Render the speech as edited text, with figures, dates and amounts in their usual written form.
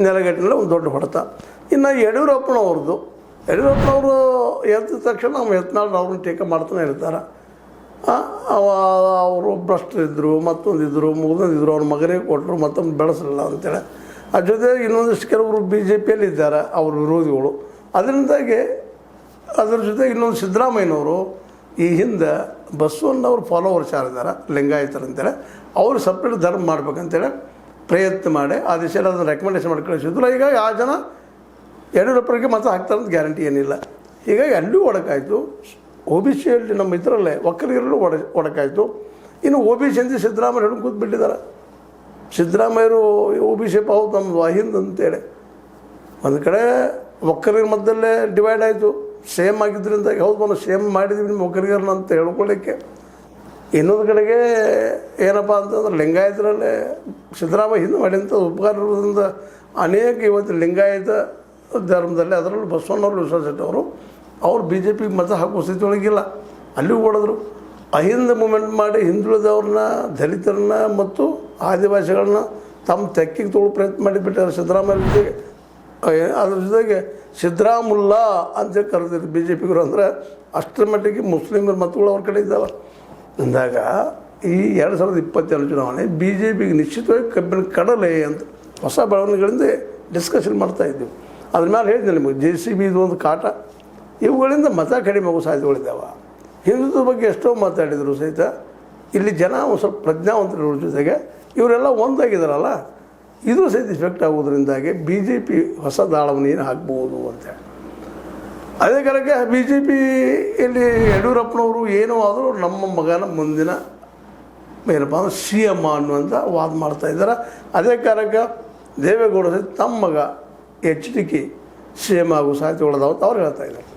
ನೆಲಗಟ್ಟಿನಲ್ಲಿ ಒಂದು ದೊಡ್ಡ ಹೊಡೆತ. ಇನ್ನು ಯಡಿಯೂರಪ್ಪನವ್ರದ್ದು, ಯಡಿಯೂರಪ್ಪನವರು ಎದ್ದ ತಕ್ಷಣ ನಮ್ಮ ಯತ್ನಾಳ್ ಅವ್ರನ್ನ ಟೀಕೆ ಮಾಡ್ತಾನೆ ಇರ್ತಾರೆ. ಅವರು ಭ್ರಷ್ಟರಿದ್ದರು, ಮತ್ತೊಂದಿದ್ದರು, ಮುಗಿದಿದ್ರು, ಅವ್ರ ಮಗನೇ ಕೊಟ್ಟರು, ಮತ್ತೊಂದು ಬೆಳೆಸಲಿಲ್ಲ ಅಂತೇಳಿ. ಅದ್ರ ಜೊತೆ ಇನ್ನೊಂದಿಷ್ಟು ಕೆಲವರು BJPಯಲ್ಲಿ ಇದ್ದಾರೆ ಅವ್ರ ವಿರೋಧಿಗಳು. ಅದರಿಂದಾಗಿ ಅದ್ರ ಜೊತೆ ಇನ್ನೊಂದು ಸಿದ್ದರಾಮಯ್ಯನವರು ಈ ಹಿಂದೆ ಬಸವಣ್ಣವ್ರ ಫಾಲೋವರ್ಸ್ ಯಾರಿದ್ದಾರೆ ಲಿಂಗಾಯತರಂತೇಳಿ ಅವರು ಸಪ್ರೇಟ್ ಧರ್ಮ ಮಾಡ್ಬೇಕಂತೇಳಿ ಪ್ರಯತ್ನ ಮಾಡಿ ಆ ದಿಶೆಯಲ್ಲಿ ಅದನ್ನು ರೆಕಮೆಂಡೇಶನ್ ಮಾಡಿ ಕಳಿಸಿದ್ರು. ಹೀಗಾಗಿ ಆ ಜನ ಯಡಿಯೂರಪ್ಪರಿಗೆ ಮತ ಹಾಕ್ತಾರಂತ ಗ್ಯಾರಂಟಿ ಏನಿಲ್ಲ. ಹೀಗಾಗಿ ಅಲ್ಲೂ ಒಡಕಾಯಿತು. OBCಯಲ್ಲಿ ನಮ್ಮ ಇದರಲ್ಲೇ ಒಕ್ಕಲಿಗರಲ್ಲೂ ಒಡಕಾಯಿತು. ಇನ್ನು OBC ಅಂತ ಸಿದ್ದರಾಮಯ್ಯ ಹೇಳಿ ಕೂತ್ಬಿಟ್ಟಿದ್ದಾರೆ. ಸಿದ್ದರಾಮಯ್ಯರು OBC ಹೌದು ನಮ್ಮದು ಅಹಿಂದ್ ಅಂತೇಳಿ ಒಂದು ಕಡೆ ಒಕ್ಕಲಿಗರ ಮಧ್ಯದಲ್ಲೇ ಡಿವೈಡ್ ಆಯಿತು. ಸೇಮ್ ಆಗಿದ್ದರಿಂದ ಹೌದು మనం ಸೇಮ್ ಮಾಡಿದ್ವಿ ನಿಮ್ಮ ಒಕ್ಕಲಿಗರನ್ನ ಅಂತ ಹೇಳ್ಕೊಳ್ಳಿಕ್ಕೆ. ಇನ್ನೊಂದು ಕಡೆಗೆ ಏನಪ್ಪ ಅಂತಂದ್ರೆ ಲಿಂಗಾಯತರಲ್ಲೇ ಸಿದ್ದರಾಮಯ್ಯ ಹಿಂದೆ ಮಾಡಿದಂಥ ಉಪಕಾರ ಇರೋದ್ರಿಂದ ಅನೇಕ ಇವತ್ತು ಲಿಂಗಾಯತ ಧರ್ಮದಲ್ಲಿ ಅದರಲ್ಲೂ ಬಸವಣ್ಣವರು ವಿಶ್ವಾಸಿಟ್ಟವರು ಅವ್ರು BJPಗೆ ಮತ ಹಾಕುವ ಸ್ಥಿತಿ ಒಳಗಿಲ್ಲ. ಅಲ್ಲಿಗೂ ಹೊಡೆದ್ರು. ಅಹಿಂದ ಮೂಮೆಂಟ್ ಮಾಡಿ ಹಿಂದುಳಿದವ್ರನ್ನ, ದಲಿತರನ್ನ ಮತ್ತು ಆದಿವಾಸಿಗಳನ್ನ ತಮ್ಮ ತೆಕ್ಕಿಗೆ ತೊಗೊಳ್ಳೋ ಪ್ರಯತ್ನ ಮಾಡಿಬಿಟ್ಟಾರೆ ಸಿದ್ದರಾಮಯ್ಯ ಜೊತೆಗೆ. ಅದ್ರ ಜೊತೆಗೆ ಸಿದ್ದರಾಮುಲ್ಲಾ ಅಂತೇಳಿ ಕರೆದಿದ್ರು BJPಗರು. ಅಂದರೆ ಅಷ್ಟರ ಮಟ್ಟಿಗೆ ಮುಸ್ಲಿಮರ ಮತಗಳು ಅವ್ರ ಕಡೆ ಇದ್ದಾವೆ ಅಂದಾಗ ಈ 2022 ಚುನಾವಣೆ BJPಗೆ ನಿಶ್ಚಿತವಾಗಿ ಕಬ್ಬಿನ ಕಡಲೆ ಅಂತ ಹೊಸ ಬೆಳವಣಿಗೆಗಳಿಂದ ಡಿಸ್ಕಷನ್ ಮಾಡ್ತಾಯಿದ್ವಿ. ಅದ್ರ ಮೇಲೆ ಹೇಳಿದ್ದೆ ನಿಮಗೆ JCB ಇದು ಒಂದು ಕಾಟ. ಇವುಗಳಿಂದ ಮತ ಕಡಿಮೆ ಆಗೋ ಸಾಧ್ಯತೆಗಳಿದ್ದಾವೆ. ಹಿಂದುತ್ವದ ಬಗ್ಗೆ ಎಷ್ಟೋ ಮಾತಾಡಿದರು ಸಹಿತ ಇಲ್ಲಿ ಜನ ಒಂದು ಸ್ವಲ್ಪ ಪ್ರಜ್ಞಾವಂತರ ಜೊತೆಗೆ ಇವರೆಲ್ಲ ಒಂದಾಗಿದ್ದಾರಲ್ಲ, ಇದು ಸಹಿತ ಇಫೆಕ್ಟ್ ಆಗೋದ್ರಿಂದಾಗಿ BJP ಹೊಸ ದಾಳವನ್ನು ಏನು ಹಾಕ್ಬೋದು ಅಂತೇಳಿ. ಅದೇ ಕಾರಣಕ್ಕೆ BJPಯಲ್ಲಿ ಯಡಿಯೂರಪ್ಪನವರು ಏನೋ ಆದರೂ ನಮ್ಮ ಮಗನ ಮುಂದಿನ ಏನಪ್ಪ ಅಂದ್ರೆ CM ಅನ್ನುವಂಥ ವಾದ ಮಾಡ್ತಾಯಿದ್ದಾರೆ. ಅದೇ ಕಾರಣಕ್ಕೆ ದೇವೇಗೌಡ ಸಹಿತ ತಮ್ಮ ಮಗ HDK CM ಆಗೋ ಸಾಧ್ಯತೆಗಳದಾವತ್ತು ಅವ್ರು ಹೇಳ್ತಾಯಿದ್ದಾರೆ.